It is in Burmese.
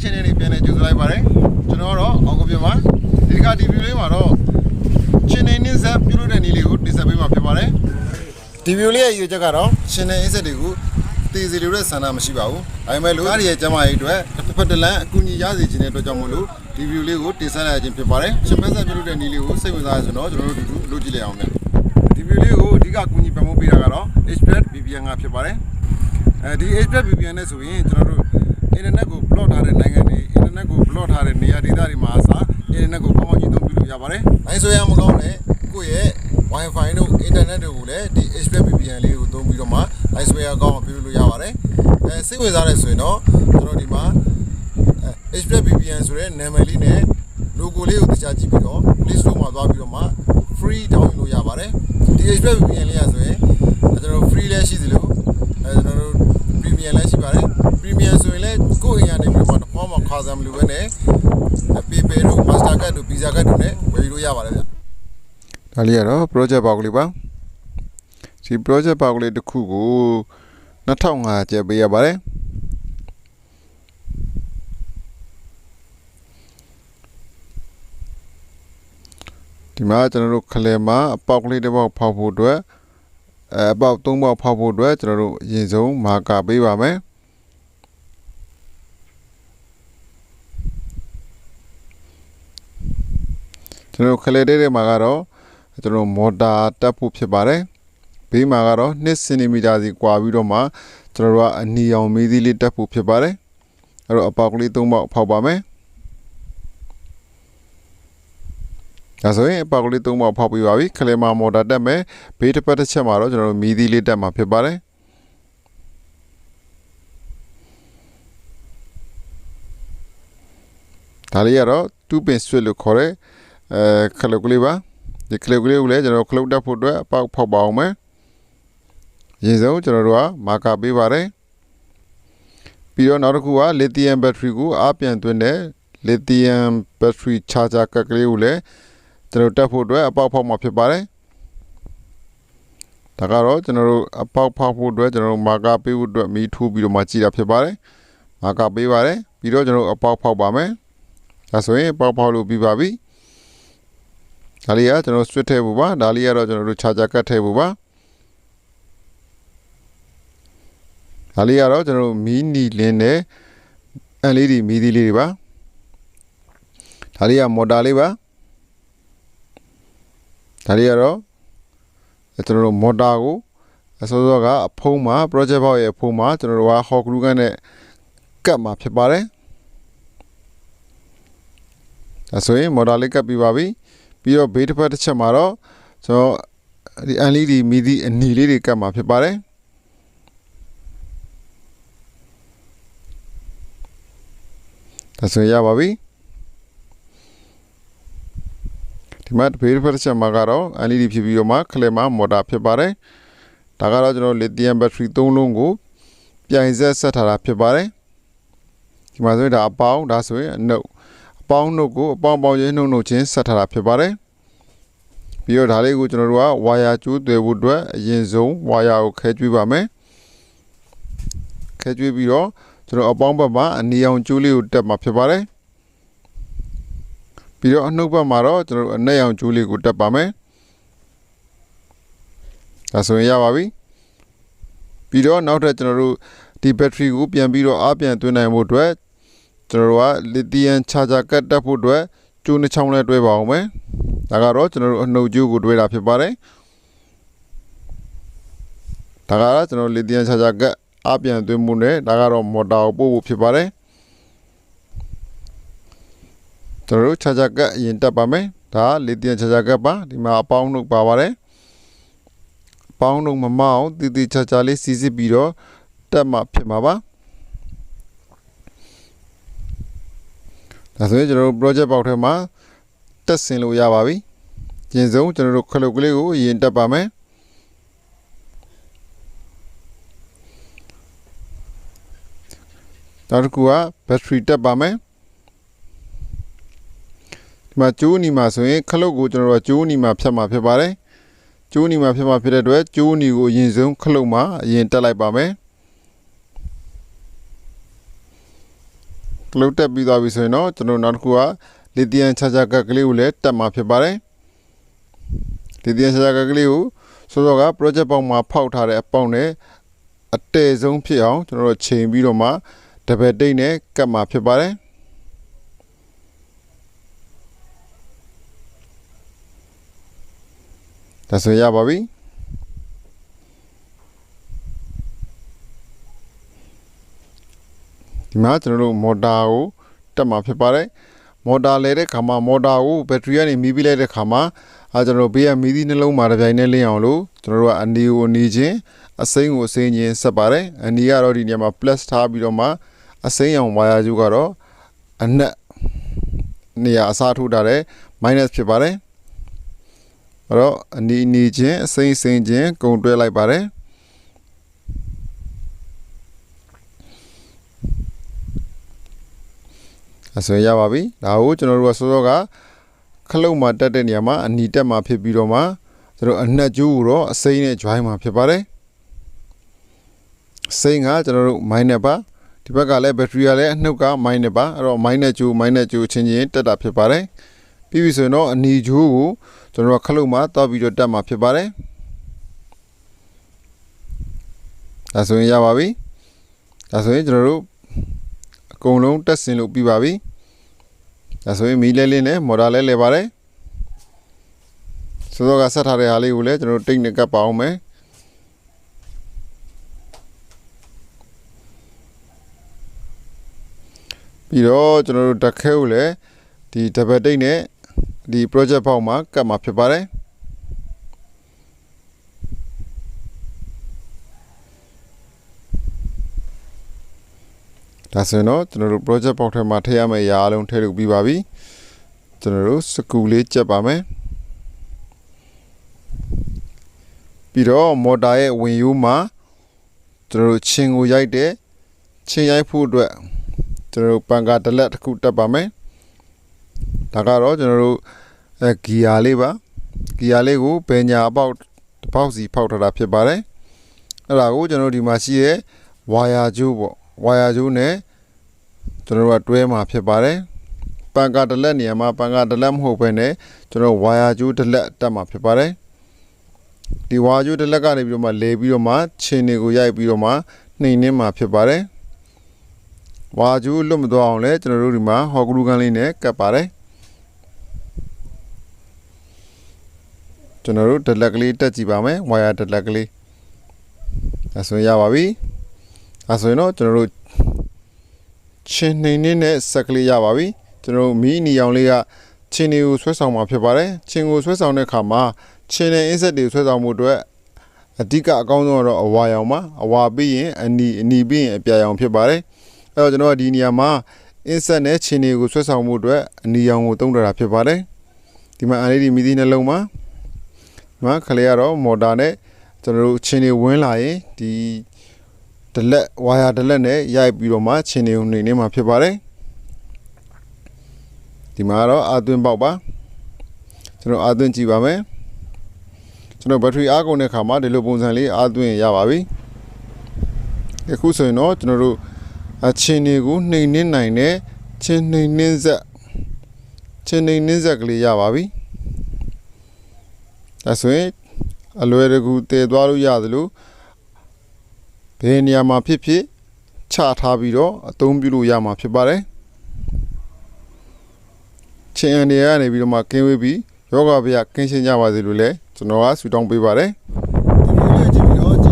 channel လေးပြန်နေကြိုဆိုလိုက်ပါတယ်ကျွန်တော်တော့အောက်ကပြမှာဒီက TV လေးမှာတော့ channel နဲ့ဆက်ပြုလုပ်တဲ့နည်းလေးကိုတင်ဆက်ပေးမှာဖြစ်ပါတယ် TV လေးရဲ့ရည်ချက်ကတော့ channel အဆက်တွေကိုတည်စီလို့တဲ့ဆန္ဒမရှိပါဘူးဒါပေမဲ့လို့အားရရဲ့ကျမကြီးအတွက်တစ်ဖက်တစ်လမ်းအကူအညီရစေခြင်းတဲ့အတွက်ကြောင့်မို့လို့ TV လေးကိုတင်ဆက်လိုက်ခြင်းဖြစ်ပါတယ်ရှင်မဆက်ပြုလုပ်တဲ့နည်းလေးကိုစိတ်ဝင်စားရဆိုတော့ကျွန်တော်တို့လုပ်ကြည့်လိုက်အောင်ဗျ TV လေးကိုအဓိကအကူအညီပံ့ပိုးပေးတာကတော့ Express VPN ကဖြစ်ပါတယ်ဒီ Express VPN နဲ့ဆိုရင်ကျွန်တော်တို့ internet ကို block ထားတဲ့နိုင်ငံတွေ internet ကို block ထားတဲ့နေရာဒေသတွေမှာအစား internet ကိုကောင်းကောင်းကြီးသုံးပြီးလို့ရပါတယ်။အဲဆိုရမကောင်းတဲ့ကိုယ့်ရဲ့ Wi-Fi တို့ internet တွေကိုလည်းဒီ Express VPN လေးကိုသုံးပြီးတော့မှ software ကောင်းအောင်ပြုလုပ်လို့ရပါတယ်။စိတ်ဝင်စားတဲ့ဆိုရင်တော့ကျွန်တော်ဒီမှာ Express VPN ဆိုတဲ့နာမည်လေးနဲ့ logo လေးကိုတခြားကြည့်ပြီးတော့ Play Store မှာသွားပြီးတော့မှ free download လုပ်ရပါတယ်။ဒီ Express VPN လေးရဆိုရင်ကျွန်တော် free လည်းရှိသလိုကျွန်တော်တို့ premium လည်းရှိပါတယ် premium ဆိုရင်လည်းကိုယ့်အိမ်ကနေပြီးတော့တစ်ဖောက်မှခါစားမလို့ပဲနဲ့ PayPal တို့ Mastercard တို့ Visa Card တို့နဲ့ဝယ်လို့ရပါတယ်ဗျဒါလေးကတော့ project ပေါက်ကလေးပါဒီ project ပေါက်ကလေးတစ်ခုကို2500ကျပ်ပေးရပါတယ်ဒီမှာကျွန်တော်တို့ခလဲမှာအပေါက်ကလေးတစ်ပေါက်ဖောက်ဖို့အတွက်အပေါက်3ပေါက်ဖောက်ဖို့အတွက်ကျွန်တော်တို့အရင်ဆုံးမာကာပေးပါမယ်ကျွန်တော်ခလဲတဲ့မှာကတော့ကျွန်တော်မော်တာတက်ဖို့ဖြစ်ပါတယ်ဘေးမှာကတော့2 cm စီကွာပြီးတော့မှကျွန်တော်တို့ကအနီရောင်မီးသီးလေးတက်ဖို့ဖြစ်ပါတယ်အဲ့တော့အပေါက်ကလေး3ပေါက်ဖောက်ပါမယ်ဒါဆိုရင်အပေါက်ကလေး3ပေါက်ဖောက်ပြီးပါပြီခလဲမှာမော်တာတက်မယ်ဘေးတစ်ပတ်တစ်ချက်မှာတော့ကျွန်တော်တို့မီးသီးလေးတက်မှာဖြစ်ပါတယ်ဒါလေးကတော့2 pin switch လို့ခေါ်တဲ့ခလုတ်ကလေးပါဒီခလုတ်ကလေးကိုလည်းကျွန်တော်ခလုတ်တက်ဖို့အတွက်အပေါက်ဖောက်ပါအောင်မယ်ရင်းဆုံးကျွန်တော်တို့ကမာကာပေးပါတယ်ပြီးတော့နောက်တစ်ခုက lithium battery ကိုအားပြန်သွင်းတဲ့ lithium battery charger ကတ်ကလေးကိုလည်းကျွန်တော်တက်ဖို့အတွက်အပေါက်ဖောက်မှာဖြစ်ပါတယ်ဒါကတော့ကျွန်တော်တို့အပေါက်ဖောက်ဖို့အတွက်ကျွန်တော်တို့မာကာပေးဖို့အတွက်မီးထိုးပြီးတော့မှကြည့်တာဖြစ်ပါတယ်မာကာပေးပါတယ်ပြီးတော့ကျွန်တော်တို့အပေါက်ဖောက်ပါမယ်ဒါဆိုရင်အပေါက်ဖောက်လို့ပြီးပါပြီဒါလေးကကျွန်တော် switch ထည့်ဖို့ပါဒါလေးကတော့ကျွန်တော်တို့ charger ကတ်ထည့်ဖို့ပါဒါလေးကတော့ကျွန်တော်တို့မီနီလင်းနဲ့ LED မီးသီးလေးတွေပါဒါလေးကမော်တာလေးပါဒါလေးကတော့ကျွန်တော်တို့မော်တာကိုအစောစောကအဖုံးမှာ project ဘောက်ရဲ့အဖုံးမှာကျွန်တော်တို့က hot glue gun နဲ့ကတ်မှာဖြစ်ပါတယ်ဒါဆိုရင်မော်တာလေးကတ်ပြီးပါပြီပြီးတော့ဘေးတစ်ဖက်တစ်ချက်မှာတော့ကျွန်တော်ဒီ LED မီးသီးအနီလေးတွေကတ်မှာဖြစ်ပါတယ်ဒါဆိုရပါပြီဒီမှာဘေးတစ်ဖက်တစ်ချက်မှာကတော့ LED ဖြစ်ပြီးတော့မှခလဲမှာမော်တာဖြစ်ပါတယ်ဒါကတော့ကျွန်တော် lithium battery 3 လုံးကိုပြိုင်ဆက်ဆက်ထားတာဖြစ်ပါတယ်ဒီမှာဆိုရင်ဒါအပေါင်းဒါဆိုရင်အနှုတ်အပေါင်းနှုတ်ကိုအပေါင်းပေါင်းချင်းနှုတ်ချင်းဆက်ထားတာဖြစ်ပါတယ်ပြီးတော့ဒါလေးကိုကျွန်တော်တို့ကဝါယာကျိုးသွယ်ဖို့အတွက်အရင်ဆုံးဝါယာကိုခဲကျွေးပါမယ်ခဲကျွေးပြီးတော့ကျွန်တော်အပေါင်းဘက်မှာအနီအောင်ကျိုးလေးကိုတက်မှာဖြစ်ပါတယ်ပြီးတော့အနှုတ်ဘက်မှာတော့ကျွန်တော်တို့အနက်အောင်ကျိုးလေးကိုတက်ပါမယ်ဒါဆိုရင်ရပါပြီပြီးတော့နောက်ထပ်ကျွန်တော်တို့ဒီဘက်ထရီကိုပြန်ပြီးတော့အားပြန်သွင်းနိုင်ဖို့အတွက်ကျွန်တော်တို့က lithium charger ကတ်တက်ဖို့အတွက်ကျိုးနှချောင်းလဲတွဲပါအောင်မယ်ဒါကတော့ကျွန်တော်တို့အနှုတ်ကျိုးကိုတွဲတာဖြစ်ပါတယ်ဒါကတော့ကျွန်တော် lithium charger ကတ်အားပြန်သွင်းမှုနဲ့ဒါကတော့မော်တာကိုပို့ဖို့ဖြစ်ပါတယ်ကျွန်တော်တို့ charger ကတ်အရင်တက်ပါမယ်ဒါ lithium charger ကတ်ပါဒီမှာအပေါင်းနှုတ်ပါပါတယ်အပေါင်းနှုတ်မမအောင်တည်တည်ချာချာလေးစီစစ်ပြီးတော့တက်မှဖြစ်မှာပါဒါဆိုရင်ကျွန်တော်တို့ project ပေါက်ထဲမှာတက်ဆင်လို့ရပါပြီကျင်းဆုံးကျွန်တော်တို့ခလုတ်ကလေးကိုအရင်တက်ပါမယ်နောက်တစ်ခုက battery တက်ပါမယ်ဒီမှာကျိုးနီမှာဆိုရင်ခလုတ်ကိုကျွန်တော်တို့ကကျိုးနီမှာဖြတ်မှာဖြစ်ပါတယ်ကျိုးနီမှာဖြတ်မှာဖြစ်တဲ့အတွက်ကျိုးနီကိုအရင်ဆုံးခလုတ်မှာအရင်တက်လိုက်ပါမယ် ကလုတ်တက်ပြီးသွားပြီဆိုရင်တော့ကျွန်တော်နောက်တစ်ခုကလီသီယမ်ချာချာကတ်ကလေးကိုလည်းတက်မှာဖြစ်ပါတယ်လီသီယမ်ချာချာကတ်ကလေးကိုစောစောက project ပေါက်မှာဖောက်ထားတဲ့အပေါက်နဲ့အတဲဆုံးဖြစ်အောင်ကျွန်တော်တို့ချိန်ပြီးတော့မှဒဘယ်တိတ်နဲ့ကတ်မှာဖြစ်ပါတယ်ဒါဆိုရပါပြီဒီမှာကျွန်တော်တို့မော်တာကိုတက်မှာဖြစ်ပါတယ်မော်တာလဲတဲ့ခါမှာမော်တာကိုဘက်ထရီကနေမီးပြီးလိုက်တဲ့ခါမှာကျွန်တော်ဘေးကမီးသီးနှလုံးမှာတစ်ပြိုင်နဲ့လင်းအောင်လို့ကျွန်တော်တို့ကအနီကိုအနီချင်းအစိမ်းကိုအစိမ်းချင်းဆက်ပါတယ်အနီကတော့ဒီနေရာမှာ plus ထားပြီးတော့မှအစိမ်းရောင်ဝါယာကျိုးကတော့အနက်နေရာအစားထိုးထားတဲ့ minus ဖြစ်ပါတယ်အဲ့တော့အနီချင်းအစိမ်းစိမ်းချင်းကုန်တွဲလိုက်ပါတယ်အဆွေရပါပြီဒါကိုကျွန်တော်တို့ကစောစောကခလုတ်မှာတက်တဲ့နေရာမှာအနီတက်မှာဖြစ်ပြီးတော့မှကျွန်တော်အနှက်ကျိုးကိုတော့အစိမ်းနဲ့ join မှာဖြစ်ပါတယ်စိမ်းကကျွန်တော်တို့ minus ပါဒီဘက်ကလည်း battery ကလည်းအနှုတ်က minus ပါအဲ့တော့ minus ကျိုးချင်းချင်းတက်တာဖြစ်ပါတယ်ပြီးပြီဆိုရင်တော့အနီကျိုးကိုကျွန်တော်တို့ခလုတ်မှာတောက်ပြီးတော့တက်မှာဖြစ်ပါတယ်ဒါဆိုရင်ရပါပြီဒါဆိုရင်ကျွန်တော်တို့အကုန်လုံးတက်ဆင်လို့ပြီးပါပြီဒါဆိုရင်မီးလဲလင်းနဲ့မော်တာလဲလဲပါတယ်စောစောကဆက်ထားတဲ့ဟာလေးကိုလည်းကျွန်တော်တို့တိတ်နဲ့ကပ်ပါအောင်မယ်ပြီးတော့ကျွန်တော်တို့တက်ခဲကိုလည်းဒီဒဘယ်တိတ်နဲ့ဒီ project ပေါက်မှာကပ်မှာဖြစ်ပါတယ်ဒါဆိုရင်တော့ကျွန်တော်တို့ project ပေါက်ထဲမှာထည့်ရမယ့်အရာအလုံးထည့်လို့ပြီးပါပြီကျွန်တော်တို့စကူလေးကြက်ပါမယ်ပြီးတော့မော်တာရဲ့ဝင်ရိုးမှာကျွန်တော်တို့ချင်းကိုရိုက်တဲ့ချင်းရိုက်ဖို့အတွက်ကျွန်တော်တို့ပန်ကာဒလက်တစ်ခုတက်ပါမယ်ဒါကတော့ကျွန်တော်တို့ဂီယာလေးပါဂီယာလေးကိုဘယ်ညာအပေါက်စီဖောက်ထားတာဖြစ်ပါတယ်အဲ့ဒါကိုကျွန်တော်တို့ဒီမှာရှိတဲ့ဝါယာကျိုးပေါ့ဝါယာကျိုးနဲ့ကျွန်တော်တို့ကတွဲမှာဖြစ်ပါတယ်ပန်ကာဒလက်နေရာမှာပန်ကာဒလက်မဟုတ်ဘဲနဲ့ကျွန်တော်ဝါယာကျိုးဒလက်တက်မှာဖြစ်ပါတယ်ဒီဝါယာကျိုးဒလက်ကနေပြီးတော့မှလဲပြီးတော့မှချင်းတွေကိုရိုက်ပြီးတော့မှနှိမ်နှင်းမှာဖြစ်ပါတယ်ဝါယာကျိုးလွတ်မသွားအောင်လဲကျွန်တော်တို့ဒီမှာဟော်ဂလူကန်လေးနဲ့ကပ်ပါတယ်ကျွန်တော်တို့ဒလက်ကလေးတက်ကြည့်ပါမယ်ဝါယာဒလက်ကလေးဒါဆိုရပါပြီဒါဆိုရင်တော့ကျွန်တော်တို့ချင်းနှိမ်နှင်းနဲ့ဆက်ကလေးရပါပြီကျွန်တော်တို့မီးနီအောင်လေးကချင်းတွေကိုဆွဲဆောင်မှာဖြစ်ပါတယ်ချင်းကိုဆွဲဆောင်တဲ့အခါမှာချင်းနဲ့အင်းဆက်တွေဆွဲဆောင်မှုအတွက်အဓိကအကောင်းဆုံးကတော့အဝါရောင်ပါအဝါပြီးရင်အနီပြီးရင်အပြာရောင်ဖြစ်ပါတယ်အဲ့တော့ကျွန်တော်ကဒီနေရာမှာအင်းဆက်နဲ့ချင်းတွေကိုဆွဲဆောင်မှုအတွက်အနီရောင်ကိုသုံးတာဖြစ်ပါတယ်ဒီမှာLED မီးသီးနှလုံးမှာဒီမှာခလေးကတော့မော်တာနဲ့ကျွန်တော်တို့ချင်းတွေဝင်လာရင်ဒီဒလက်ဝါယာဒလက်နဲ့ရိုက်ပြီးတော့မှချင်းတွေကိုနှိမ်နှင်းမှာဖြစ်ပါတယ်ဒီမှာတော့အာသွင်းပေါက်ပါကျွန်တော်အာသွင်းကြည့်ပါမယ်ကျွန်တော်ဘက်ထရီအားကုန်တဲ့ခါမှာဒီလိုပုံစံလေးအာသွင်းရပါပြီအခုဆိုရင်တော့ကျွန်တော်တို့ချင်းတွေကိုနှိမ်နှင်းနိုင်တဲ့ချင်းနှိမ်နှင်းဆက်ကလေးရပါပြီဒါဆိုရင်အလွယ်တကူတည်သွားလို့ရသလိုဘယ်နေရာမှာဖြစ်ဖြစ်ချထားပြီးတော့အသုံးပြုလို့ရမှာဖြစ်ပါတယ်ချင်းအန်တွေကနေပြီးတော့မှကင်းဝေးပြီးယောဂဗျာကင်းရှင်းကြပါစေလို့လည်းကျွန်တော်ကဆုတောင်းပေးပါတယ်ဒီလိုလေးကြည့်ပြီးတော့